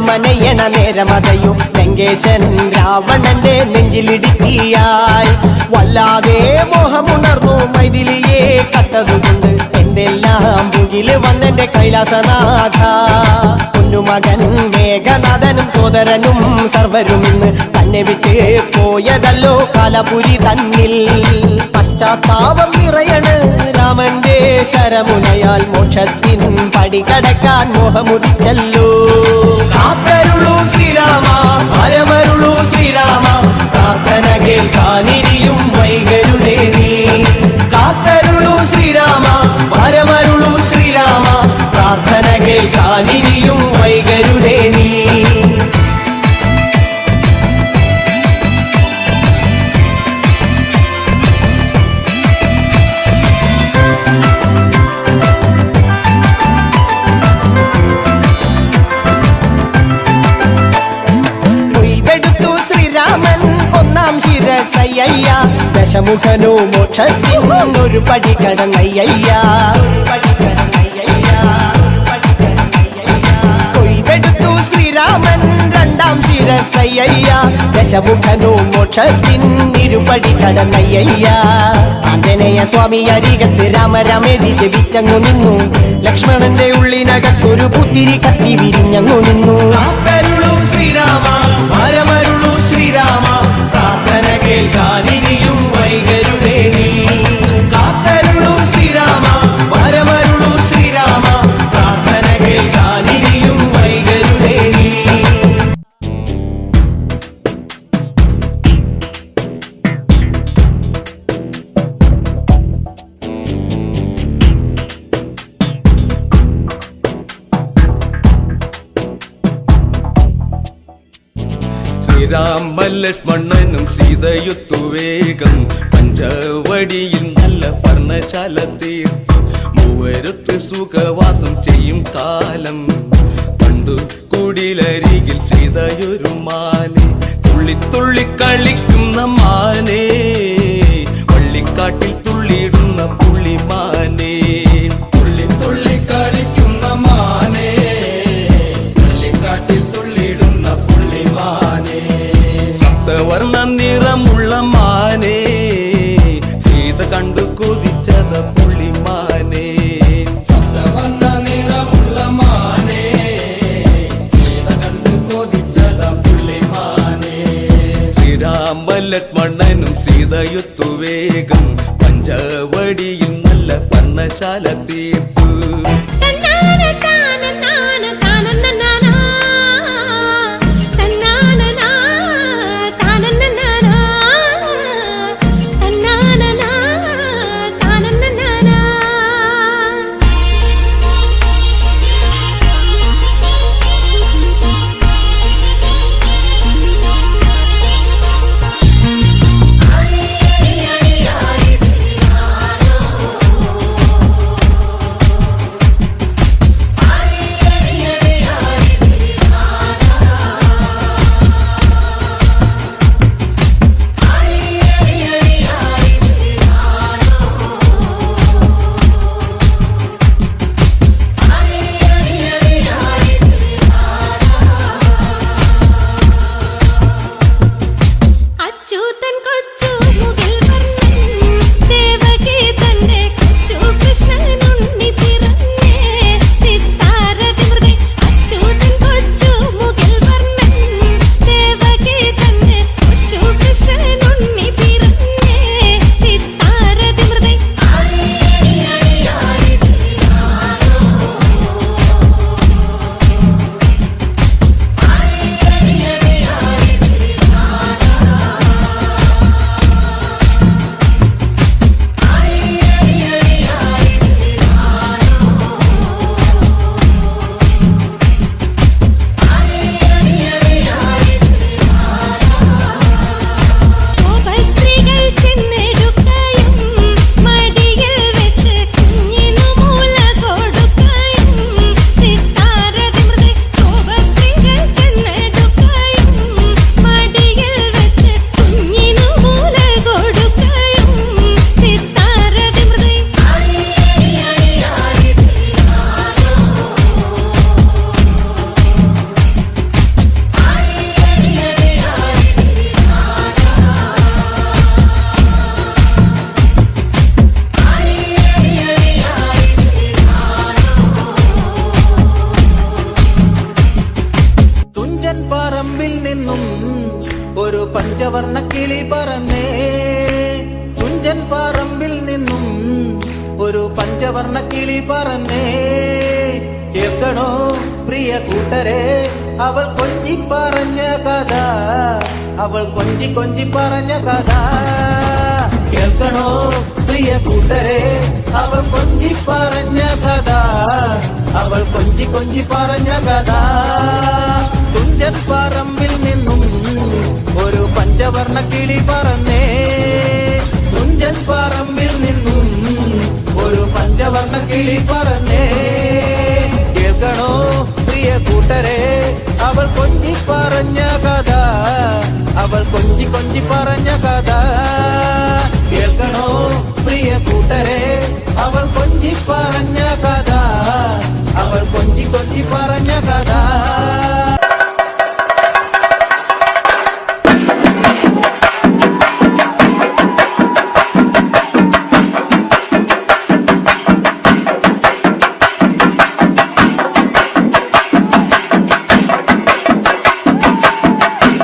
രാമനയണ നേരമതയോ ലങ്കേശൻ രാവണന്റെ നെഞ്ചിലിടുക്കിയായി വല്ലാതെ മോഹമുണർന്നു മൈഥിലിയെ കണ്ടതുകൊണ്ട് എന്തെല്ലാം മുകില് വന്നെന്റെ കൈലാസനാഥ പൊന്നുമകൻ മേഘനാഥനും സോദരനും സർവരും ഇന്ന് തന്നെ വിട്ട് പോയതല്ലോ കാലപുരി തന്നിൽ പശ്ചാത്താപം നിറയണ് രാമന്റെ ശരമുനയാൽ മോക്ഷത്തിൻ പടികടക്കാൻ മോഹമുദിച്ചല്ലോ കാത്തരുളൂ ശ്രീരാമ വരമരുളൂ ശ്രീരാമ പ്രാർത്ഥന കേൾക്കാനിരിയും വൈകരുതേ നീ കാത്തരുളൂ ശ്രീരാമ വരമരുളൂ ശ്രീരാമ പ്രാർത്ഥന കേൾക്കാനിരിയും വൈകരുതേ നീ ദശമുഖനോ മോക്ഷത്തിനൊരു പടി കടന്നയ്യ കൊയ്തെടുത്തു ശ്രീരാമൻ രണ്ടാം ശിരസയ്യ ദശമുഖനോ മോക്ഷത്തിനിരുപടി കടന്നയ്യ ആഞ്ജനേയ സ്വാമി അരികത്ത് രാമരാമേതി ജപിച്ചങ്ങു നിന്നു ലക്ഷ്മണന്റെ ഉള്ളിനകത്തൊരു പുത്തിരി കത്തി വിരിഞ്ഞങ്ങു നിന്നു ശ്രീരാമ വരമരുളൂ ശ്രീരാമ പ്രാർത്ഥന കേൾക്കാനിരിയും വൈകരുതേ നീ കാത്തരുളൂ ശ്രീരാമ വരമരുളൂ ശ്രീരാമ പ്രാർത്ഥന കേൾക്കാനിരിയും വൈകരുതേ നീ ശ്രീരാമലക്ഷ്മണനും സീതയുത്തു വേഗം പഞ്ചവടിയിൽ നല്ല പർണശാല തീർത്തു മൂവരുത്ത് സുഖവാസം ചെയ്യും കാലം കണ്ടു കുടിലരികിൽ സീതയൊരു മാനെ തുള്ളി തുള്ളി കളിക്കുന്ന മാനേ വള്ളിക്കാട്ടിൽ തുള്ളിയിടുന്ന പുള്ളിമാനേ തുള്ളി തുള്ളി കളിക്കുന്ന മാനേ വള്ളിക്കാട്ടിൽ തുള്ളിയിടുന്ന പുള്ളിമാനേ സപ്തവർണ്ണ നിറമുള്ള മാനേ സീത കണ്ടു കൊതിച്ചത പുള്ളിമാനേ സപ്തവർണ്ണ നിറമുള്ള മാനേ സീത കണ്ടു കൊതിച്ചത പുള്ളിമാനേ ശ്രീരാമലക്ഷ്മണനും സീതയുത്തു വേഗം പഞ്ചവടിയിൽ നല്ല പർണശാല തീർത്തു പഞ്ചവർണ്ണ കിളി പറഞ്ഞേ കേൾക്കണോ പ്രിയ കൂട്ടരെ അവൾ കൊഞ്ചി പറഞ്ഞ കഥ അവൾ കൊഞ്ചി കൊഞ്ചി പറഞ്ഞ കഥ കേൾക്കണോ പ്രിയ കൂട്ടരെ അവൾ കൊഞ്ചി പറഞ്ഞ കഥ അവൾ കൊഞ്ചി കൊഞ്ചി പറഞ്ഞ കഥ തുഞ്ചൻ പറമ്പിൽ നിന്നും ഒരു പഞ്ചവർണ്ണ കിളി പറന്നേ തുഞ്ചൻ പറമ്പിൽ നിന്നും ഒരു പഞ്ചവർണ്ണ കിളി പറന്നേ കേൾക്കണോ പ്രിയ കൂട്ടരെ അവൾ കൊഞ്ചി പറഞ്ഞ കഥ അവൾ കൊഞ്ചി കൊഞ്ചി പറഞ്ഞ കഥ കേൾക്കണോ പ്രിയ കൂട്ടരെ അവൾ കൊഞ്ചി പറഞ്ഞ കഥ അവൾ കൊഞ്ചി കൊഞ്ചി പറഞ്ഞ